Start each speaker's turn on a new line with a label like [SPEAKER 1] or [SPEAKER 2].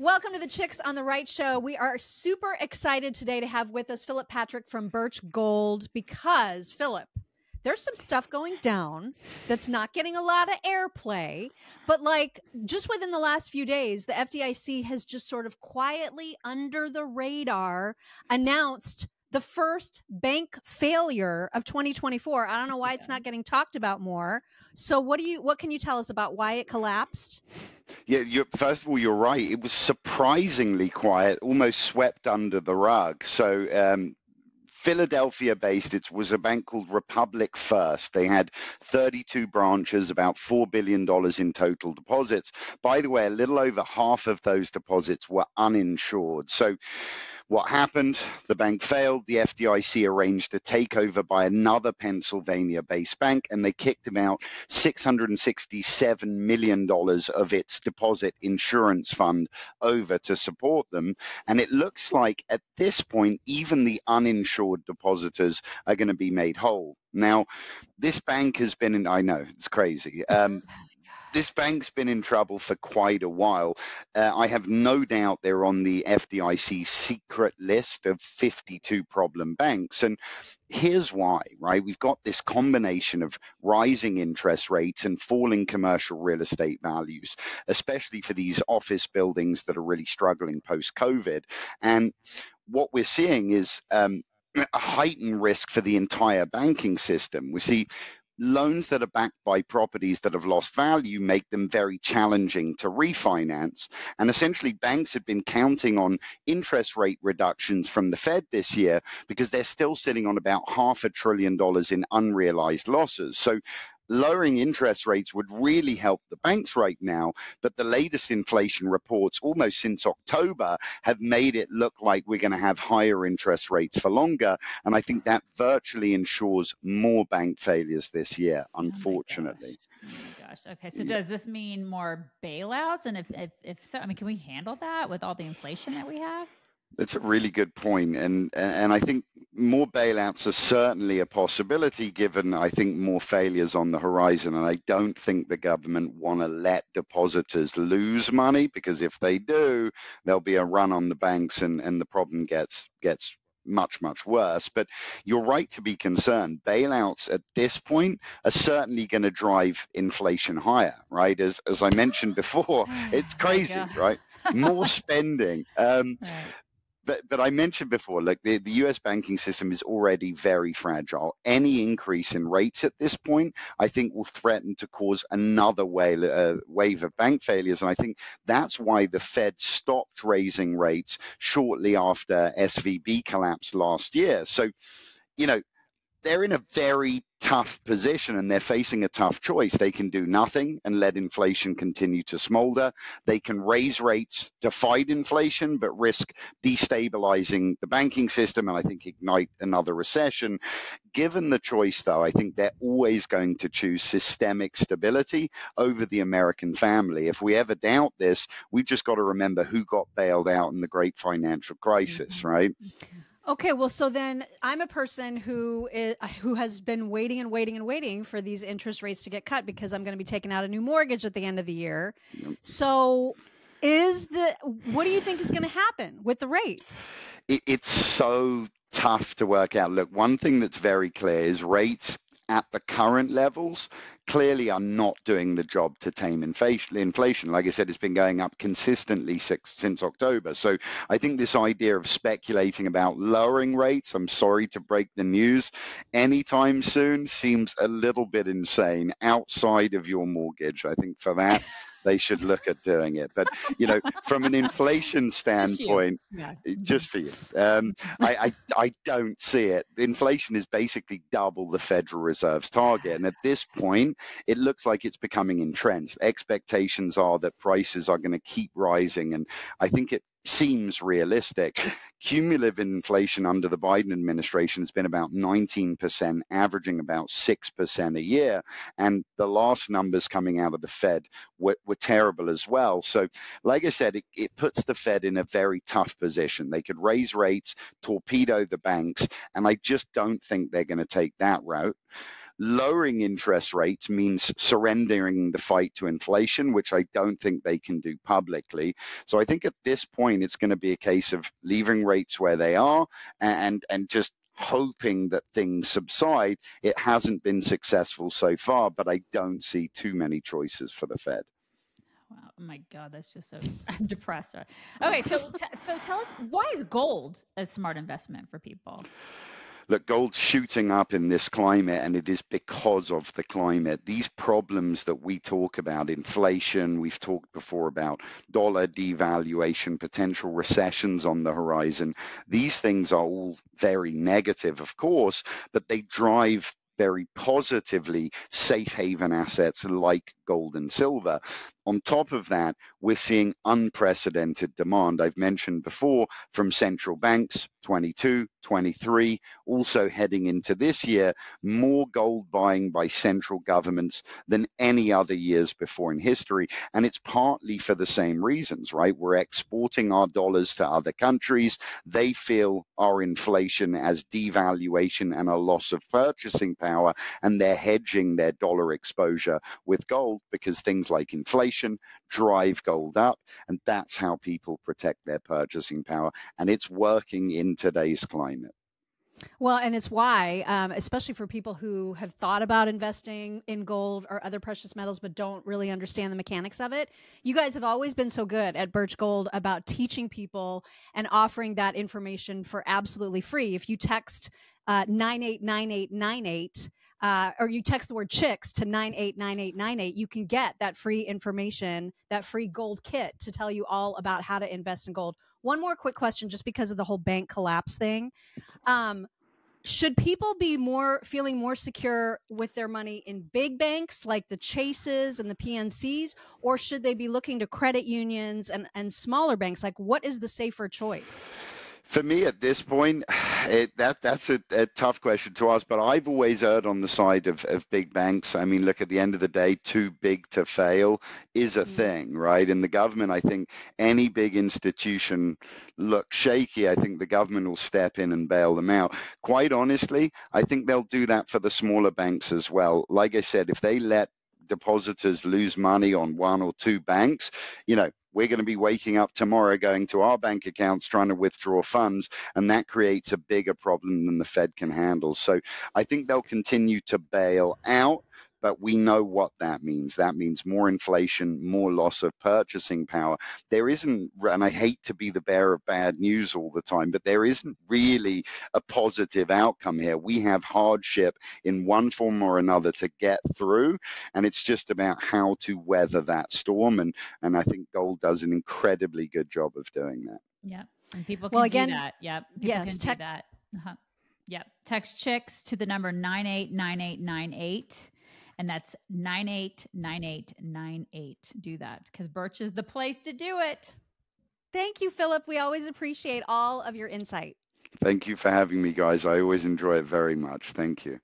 [SPEAKER 1] Welcome to the Chicks on the Right show. We are super excited today to have with us Philip Patrick from Birch Gold because, Philip, there's some stuff going down that's not getting a lot of airplay, but like just within the last few days, the FDIC has just sort of quietly under the radar announced the first bank failure of 2024. I don't know why it's not getting talked about more. So what can you tell us about why it collapsed?
[SPEAKER 2] Yeah, first of all, you're right. It was surprisingly quiet, almost swept under the rug. So Philadelphia-based, it was a bank called Republic First. They had 32 branches, about $4 billion in total deposits. By the way, a little over half of those deposits were uninsured. So what happened? The bank failed. The FDIC arranged a takeover by another Pennsylvania-based bank, and they kicked about $667 million of its deposit insurance fund over to support them. And it looks like at this point, even the uninsured depositors are going to be made whole. Now, this bank has been in, I know, it's crazy. This bank's been in trouble for quite a while. I have no doubt they're on the FDIC's secret list of 52 problem banks. And here's why, right? We've got this combination of rising interest rates and falling commercial real estate values, especially for these office buildings that are really struggling post-COVID. And what we're seeing is a heightened risk for the entire banking system. We see loans that are backed by properties that have lost value make them very challenging to refinance. And essentially, banks have been counting on interest rate reductions from the Fed this year because they're still sitting on about $500 billion in unrealized losses. So lowering interest rates would really help the banks right now, but the latest inflation reports almost since October have made it look like we're going to have higher interest rates for longer, and I think that virtually ensures more bank failures this year, unfortunately.
[SPEAKER 3] Oh my gosh. Okay, so does this mean more bailouts? And if so, I mean, can we handle that with all the inflation that we have?
[SPEAKER 2] That's a really good point. And I think more bailouts are certainly a possibility given, I think, more failures on the horizon. And I don't think the government want to let depositors lose money, because if they do, there'll be a run on the banks and the problem gets much, much worse. But you're right to be concerned. Bailouts at this point are certainly going to drive inflation higher, right? As I mentioned before, it's crazy, right? More spending.
[SPEAKER 3] Right.
[SPEAKER 2] But I mentioned before, like the U.S. banking system is already very fragile. Any increase in rates at this point, I think, will threaten to cause another wave of bank failures. And I think that's why the Fed stopped raising rates shortly after SVB collapsed last year. So, you know, they're in a very tough position and they're facing a tough choice. They can do nothing and let inflation continue to smolder. They can raise rates to fight inflation, but risk destabilizing the banking system and I think ignite another recession. Given the choice, though, I think they're always going to choose systemic stability over the American family. If we ever doubt this, we've just got to remember who got bailed out in the great financial crisis, right?
[SPEAKER 1] Okay, well, so then I'm a person who has been waiting and waiting and waiting for these interest rates to get cut because I'm going to be taking out a new mortgage at the end of the year. Yep. So what do you think is going to happen with the rates?
[SPEAKER 2] It's so tough to work out. Look, one thing that's very clear is rates at the current levels clearly are not doing the job to tame inflation. Like I said, it's been going up consistently since October. So I think this idea of speculating about lowering rates, I'm sorry to break the news, anytime soon seems a little bit insane outside of your mortgage. I think for that, they should look at doing it. But, you know, from an inflation standpoint, just for you, I don't see it. Inflation is basically double the Federal Reserve's target. And at this point, it looks like it's becoming entrenched. Expectations are that prices are going to keep rising. And I think it seems realistic. Cumulative inflation under the Biden administration has been about 19%, averaging about 6% a year. And the last numbers coming out of the Fed were terrible as well. So, like I said, it puts the Fed in a very tough position. They could raise rates, torpedo the banks, and I just don't think they're going to take that route. Lowering interest rates means surrendering the fight to inflation, which I don't think they can do publicly. So I think at this point, it's going to be a case of leaving rates where they are and just hoping that things subside. It hasn't been successful so far, but I don't see too many choices for the Fed.
[SPEAKER 3] Wow. Oh my God, that's just so I'm depressed. Okay, so tell us, why is gold a smart investment for people?
[SPEAKER 2] Look, gold's shooting up in this climate, and it is because of the climate. These problems that we talk about, inflation, we've talked before about dollar devaluation, potential recessions on the horizon, these things are all very negative, of course, but they drive very positively safe haven assets like gold and silver. On top of that, we're seeing unprecedented demand. I've mentioned before from central banks, 22, 23, also heading into this year, more gold buying by central governments than any other years before in history. And it's partly for the same reasons, right? We're exporting our dollars to other countries. They feel our inflation as devaluation and a loss of purchasing power, and they're hedging their dollar exposure with gold because things like inflation drive gold up, and that's how people protect their purchasing power, and it's working in today's climate.
[SPEAKER 1] Well, and it's why, especially for people who have thought about investing in gold or other precious metals but don't really understand the mechanics of it, you guys have always been so good at Birch Gold about teaching people and offering that information for absolutely free. If you text 989898, or you text the word chicks to 989898, you can get that free information, that free gold kit to tell you all about how to invest in gold. One more quick question, just because of the whole bank collapse thing. Should people be feeling more secure with their money in big banks like the Chases and the PNCs, or should they be looking to credit unions and smaller banks? Like, what is the safer choice?
[SPEAKER 2] For me, at this point, that's a tough question to ask, but I've always erred on the side of big banks. I mean, look, at the end of the day, too big to fail is a thing, right? In the government, I think any big institution looks shaky, I think the government will step in and bail them out. Quite honestly, I think they'll do that for the smaller banks as well. Like I said, if they let depositors lose money on one or two banks, we're going to be waking up tomorrow going to our bank accounts trying to withdraw funds, and that creates a bigger problem than the Fed can handle. So I think they'll continue to bail out, but we know what that means. That means more inflation, more loss of purchasing power. There isn't, and I hate to be the bearer of bad news all the time, but there isn't really a positive outcome here. We have hardship in one form or another to get through, and it's just about how to weather that storm. And I think gold does an incredibly good job of doing that.
[SPEAKER 3] Yeah, and people can do that. Yep, people can do that. Yep, text chicks to the number 989898. And that's 989898. Do that because Birch is the place to do it.
[SPEAKER 1] Thank you, Philip. We always appreciate all of your insight.
[SPEAKER 2] Thank you for having me, guys. I always enjoy it very much. Thank you.